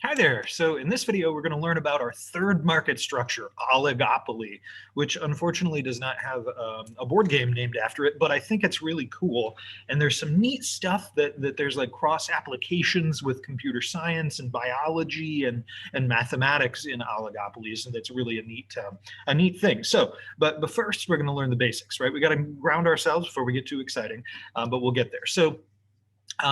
Hi there. So in this video, we're going to learn about our third market structure, Oligopoly, which unfortunately does not have a board game named after it, but I think it's really cool. And there's some neat stuff that there's like cross applications with computer science and biology and mathematics in oligopolies, and that's really a neat thing. So, but first we're going to learn the basics, right? We got to ground ourselves before we get too exciting, but we'll get there. So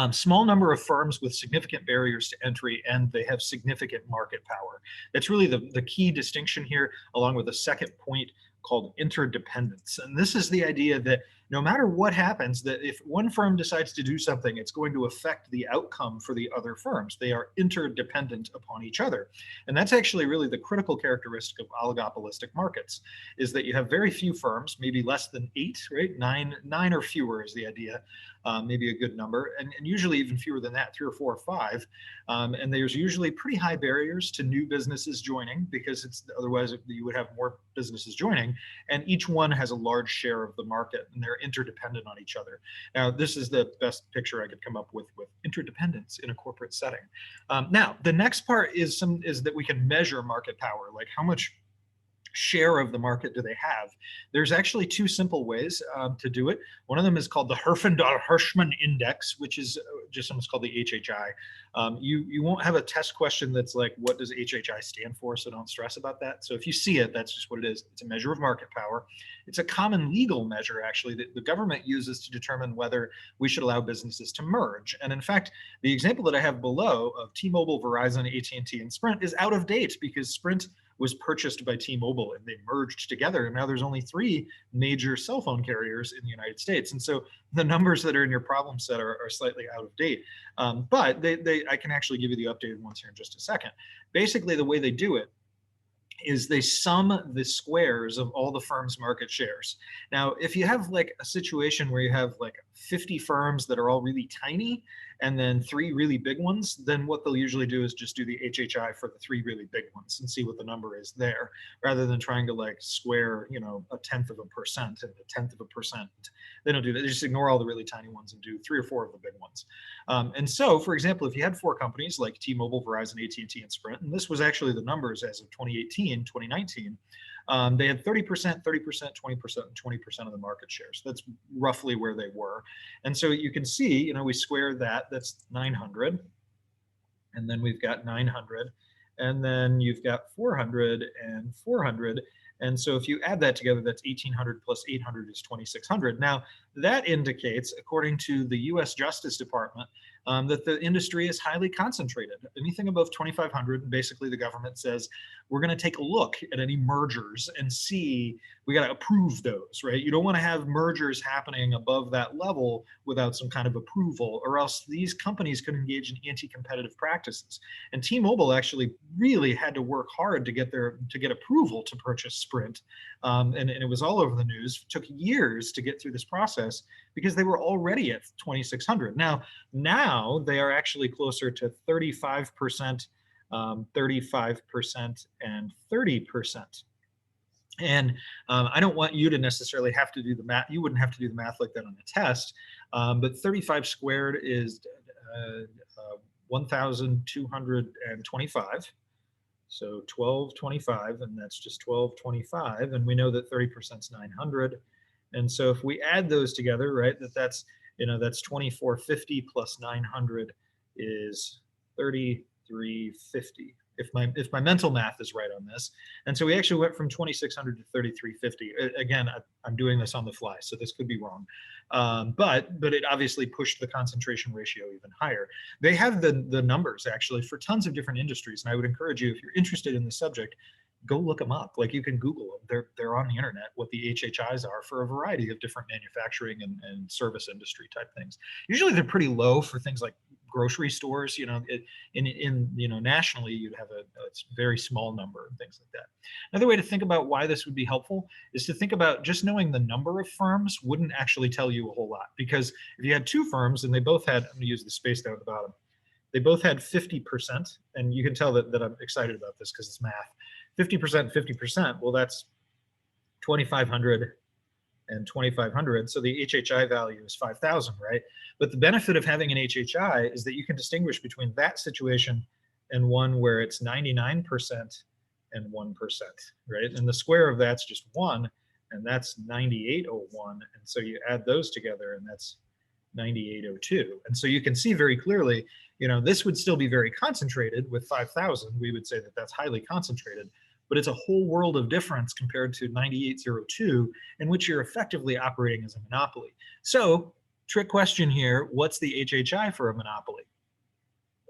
small number of firms with significant barriers to entry, and they have significant market power. That's really the key distinction here, along with a second point called interdependence. And this is the idea that no matter what happens, that if one firm decides to do something, it's going to affect the outcome for the other firms. They are interdependent upon each other. And that's actually really the critical characteristic of oligopolistic markets, is that you have very few firms, maybe less than 8, right? Nine or fewer is the idea, maybe a good number, and usually even fewer than that, 3 or 4 or 5. And there's usually pretty high barriers to new businesses joining, because it's otherwise you would have more businesses joining, and each one has a large share of the market, and they're interdependent on each other. Now, this is the best picture I could come up with interdependence in a corporate setting. Now, the next part is that we can measure market power, like how much share of the market do they have? There's actually 2 simple ways to do it. One of them is called the Herfindahl-Hirschman Index, which is just something's called the HHI. You won't have a test question that's like, what does HHI stand for? So don't stress about that. So if you see it, that's just what it is. It's a measure of market power. It's a common legal measure, actually, that the government uses to determine whether we should allow businesses to merge. And in fact, the example that I have below of T-Mobile, Verizon, AT&T, and Sprint is out of date, because Sprint was purchased by T-Mobile and they merged together. And now there's only 3 major cell phone carriers in the United States. And so the numbers that are in your problem set are slightly out of date. But I can actually give you the updated ones here in just a second. Basically, the way they do it is they sum the squares of all the firms' market shares. Now, if you have like a situation where you have like 50 firms that are all really tiny and then 3 really big ones, then what they'll usually do is just do the HHI for the 3 really big ones and see what the number is there, rather than trying to like square, a 1/10 of a percent and a 1/10 of a percent. They don't do that. They just ignore all the really tiny ones and do 3 or 4 of the big ones. And so, for example, if you had 4 companies like T-Mobile, Verizon, AT&T, and Sprint, and this was actually the numbers as of 2018, 2019, they had 30%, 30%, 20%, and 20% of the market shares. That's roughly where they were. And so you can see, we squared that, that's 900. And then we've got 900. And then you've got 400 and 400. And so if you add that together, that's 1,800 plus 800 is 2,600. Now, that indicates, according to the US Justice Department, that the industry is highly concentrated. Anything above 2,500, basically the government says, we're going to take a look at any mergers and see, we got to approve those, right? You don't want to have mergers happening above that level without some kind of approval, or else these companies could engage in anti-competitive practices. And T-Mobile actually really had to work hard to get approval to purchase Sprint. And it was all over the news. It took years to get through this process because they were already at 2,600. Now they are actually closer to 35%, 35%, and 30%. And I don't want you to necessarily have to do the math. You wouldn't have to do the math like that on a test. But 35 squared is 1,225. So 1,225, and that's just 1,225. And we know that 30% is 900. And so if we add those together, right, that's 2,450 plus 900 is 3,350. If my mental math is right on this. And so we actually went from 2,600 to 3,350. Again, I'm doing this on the fly, so this could be wrong. But it obviously pushed the concentration ratio even higher. They have the numbers actually for tons of different industries. And I would encourage you, if you're interested in the subject, go look them up. Like, you can Google them. They're on the internet, what the HHIs are for a variety of different manufacturing and service industry type things. Usually they're pretty low for things like grocery stores. Nationally, you'd have a very small number and things like that. Another way to think about why this would be helpful is to think about just knowing the number of firms wouldn't actually tell you a whole lot. Because if you had 2 firms and they both had, I'm going to use the space down at the bottom, they both had 50%, and you can tell that I'm excited about this because it's math. 50%, 50%, well, that's 2,500 and 2,500. So the HHI value is 5,000, right? But the benefit of having an HHI is that you can distinguish between that situation and one where it's 99% and 1%, right? And the square of that's just 1, and that's 9801. And so you add those together, and that's 9802. And so you can see very clearly, this would still be very concentrated with 5,000. We would say that that's highly concentrated, but it's a whole world of difference compared to 9802, in which you're effectively operating as a monopoly. So, trick question here, what's the HHI for a monopoly?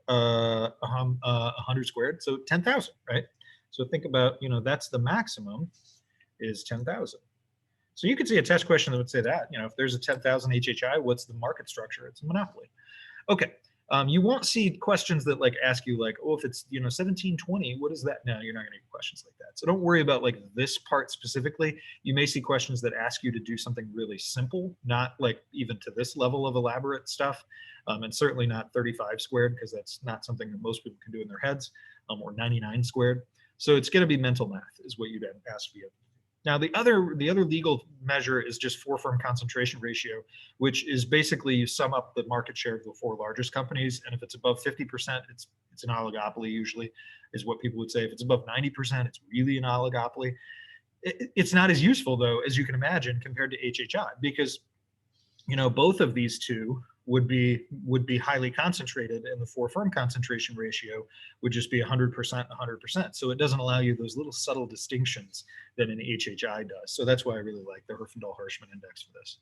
100 squared, so 10,000, right? So think about, that's the maximum is 10,000. So you could see a test question that would say that, if there's a 10,000 HHI, what's the market structure? It's a monopoly. Okay. You won't see questions that ask you oh, if it's 1720, what is that? No, you're not going to get questions like that. So don't worry about this part specifically. You may see questions that ask you to do something really simple, not even to this level of elaborate stuff, and certainly not 35 squared, because that's not something that most people can do in their heads, or 99 squared. So it's going to be mental math is what you'd ask for. Now, the other legal measure is just four-firm concentration ratio, which is basically you sum up the market share of the 4 largest companies, and if it's above 50%, it's an oligopoly usually, is what people would say. If it's above 90%, it's really an oligopoly. It's not as useful, though, as you can imagine, compared to HHI, because both of these two would be highly concentrated, and the four-firm concentration ratio would just be 100%, 100%. So it doesn't allow you those little subtle distinctions that an HHI does. So that's why I really like the Herfindahl-Hirschman index for this.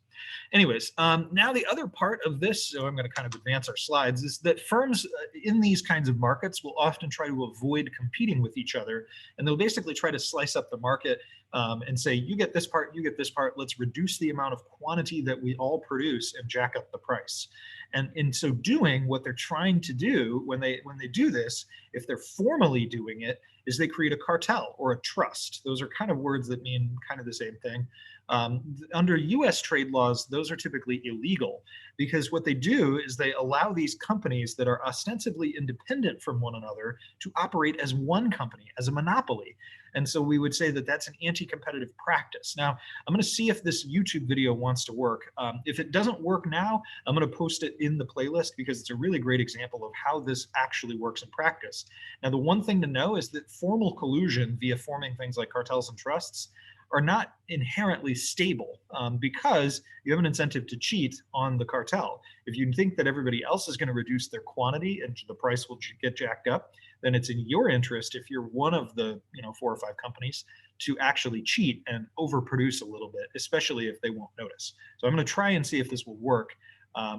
Anyways, now the other part of this, so I'm going to kind of advance our slides, is that firms in these kinds of markets will often try to avoid competing with each other, and they'll basically try to slice up the market and say, you get this part, you get this part, let's reduce the amount of quantity that we all produce and jack up the price. And in so doing, what they're trying to do when they do this, if they're formally doing it, is they create a cartel or a trust. Those are kind of words that mean kind of the same thing. Under US trade laws, those are typically illegal, because what they do is they allow these companies that are ostensibly independent from one another to operate as one company, as a monopoly. And so we would say that that's an anti-competitive practice. Now, I'm going to see if this YouTube video wants to work. If it doesn't work now, I'm going to post it in the playlist, because it's a really great example of how this actually works in practice. Now, the one thing to know is that formal collusion via forming things like cartels and trusts are not inherently stable, because you have an incentive to cheat on the cartel. If you think that everybody else is going to reduce their quantity and the price will get jacked up, then it's in your interest, if you're one of the 4 or 5 companies, to actually cheat and overproduce a little bit, especially if they won't notice. So I'm going to try and see if this will work.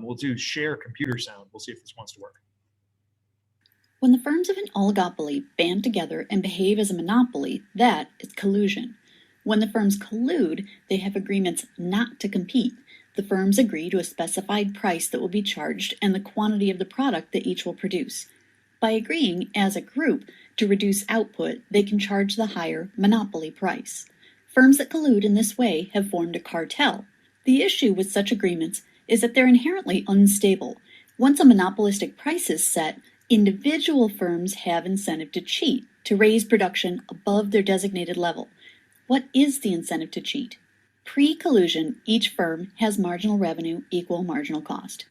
We'll do share computer sound. We'll see if this wants to work. When the firms of an oligopoly band together and behave as a monopoly, that is collusion. When the firms collude, they have agreements not to compete. The firms agree to a specified price that will be charged and the quantity of the product that each will produce. By agreeing as a group to reduce output, they can charge the higher monopoly price. Firms that collude in this way have formed a cartel. The issue with such agreements is that they're inherently unstable. Once a monopolistic price is set, individual firms have incentive to cheat, to raise production above their designated level. What is the incentive to cheat? Pre-collusion, each firm has marginal revenue equal marginal cost.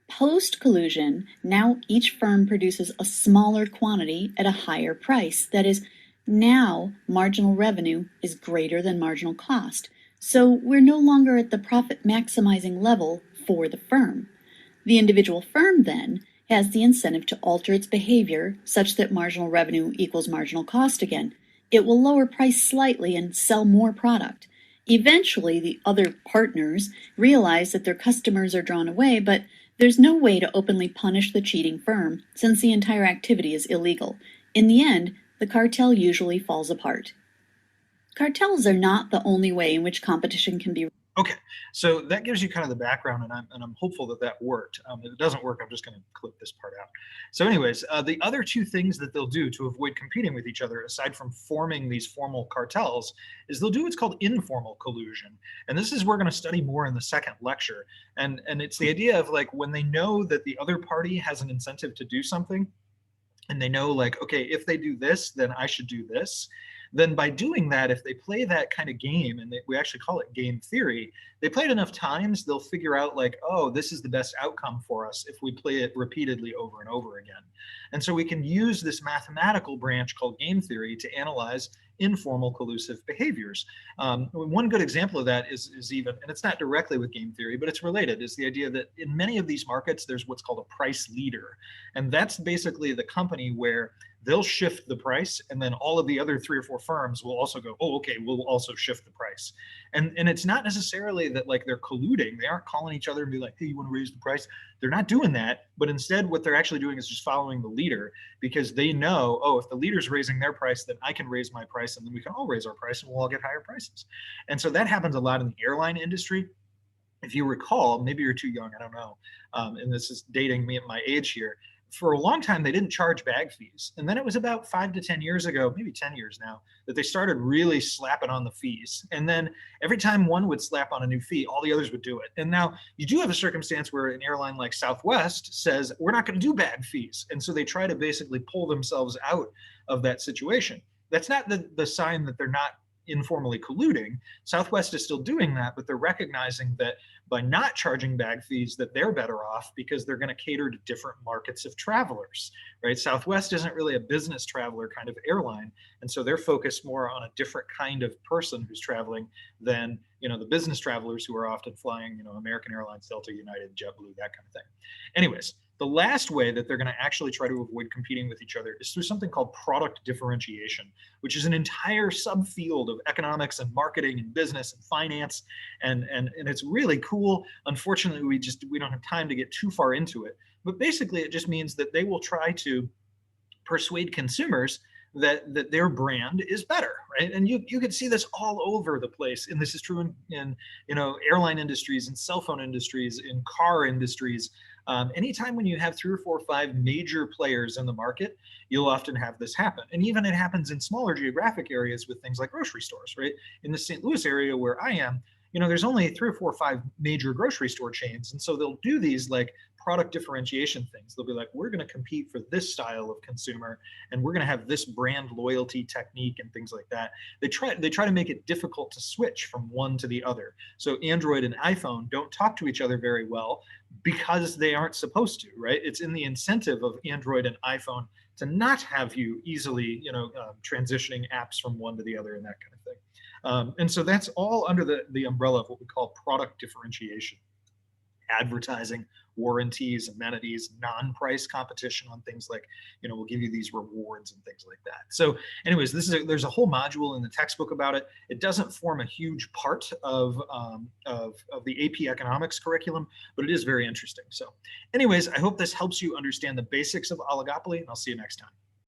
Post-collusion, now each firm produces a smaller quantity at a higher price. That is, now marginal revenue is greater than marginal cost. So we're no longer at the profit maximizing level for the firm. The individual firm then has the incentive to alter its behavior such that marginal revenue equals marginal cost again. It will lower price slightly and sell more product. Eventually, the other partners realize that their customers are drawn away, but there's no way to openly punish the cheating firm since the entire activity is illegal. In the end, the cartel usually falls apart. Cartels are not the only way in which competition can be. Okay, so that gives you kind of the background, and I'm hopeful that that worked. If it doesn't work, I'm just going to clip this part out. So anyways, the other two things that they'll do to avoid competing with each other, aside from forming these formal cartels, is they'll do what's called informal collusion. And this is we're going to study more in the second lecture. And it's the idea of when they know that the other party has an incentive to do something, and they know okay, if they do this, then I should do this, then by doing that, if they play that kind of game, and we actually call it game theory, they play it enough times, they'll figure out like, oh, this is the best outcome for us if we play it repeatedly over and over again. And so we can use this mathematical branch called game theory to analyze informal collusive behaviors. One good example of that is even, and it's not directly with game theory, but it's related, is the idea that in many of these markets, there's what's called a price leader. And that's basically the company where they'll shift the price, and then all of the other 3 or 4 firms will also go, oh, okay, we'll also shift the price. And it's not necessarily that like they're colluding. They aren't calling each other and be like, hey, you want to raise the price? They're not doing that, but instead what they're actually doing is just following the leader, because they know, oh, if the leader's raising their price, then I can raise my price, and then we can all raise our price and we'll all get higher prices. And so that happens a lot in the airline industry. If you recall, maybe you're too young, I don't know, and this is dating me at my age here. For a long time, they didn't charge bag fees. And then it was about 5 to 10 years ago, maybe 10 years now, that they started really slapping on the fees. And then every time one would slap on a new fee, all the others would do it. And now you do have a circumstance where an airline like Southwest says, we're not going to do bag fees. And so they try to basically pull themselves out of that situation. That's not the sign that they're not informally colluding. Southwest is still doing that, but they're recognizing that by not charging bag fees, that they're better off because they're going to cater to different markets of travelers, right? Southwest isn't really a business traveler kind of airline, and so they're focused more on a different kind of person who's traveling than, you know, the business travelers who are often flying, you know, American Airlines, Delta, United, JetBlue, that kind of thing. Anyways, the last way that they're going to actually try to avoid competing with each other is through something called product differentiation, which is an entire subfield of economics and marketing and business and finance. And it's really cool. Unfortunately, we don't have time to get too far into it. But basically, it just means that they will try to persuade consumers that their brand is better, right? And you could see this all over the place. And this is true in you know, airline industries, and cell phone industries, in car industries. Anytime when you have 3 or 4 or 5 major players in the market, you'll often have this happen. And even it happens in smaller geographic areas with things like grocery stores, right? In the St. Louis area where I am, you know, there's only 3 or 4 or 5 major grocery store chains. And so they'll do these like product differentiation things. They'll be like, we're going to compete for this style of consumer, and we're going to have this brand loyalty technique and things like that. They try to make it difficult to switch from one to the other. So Android and iPhone don't talk to each other very well because they aren't supposed to, right? It's in the incentive of Android and iPhone to not have you easily, you know, transitioning apps from one to the other and that kind of thing. And so that's all under the umbrella of what we call product differentiation. Advertising, warranties, amenities, non-price competition on things like, you know, we'll give you these rewards and things like that. So anyways, there's a whole module in the textbook about it. It doesn't form a huge part of the AP economics curriculum, but it is very interesting. So anyways, I hope this helps you understand the basics of oligopoly, and I'll see you next time.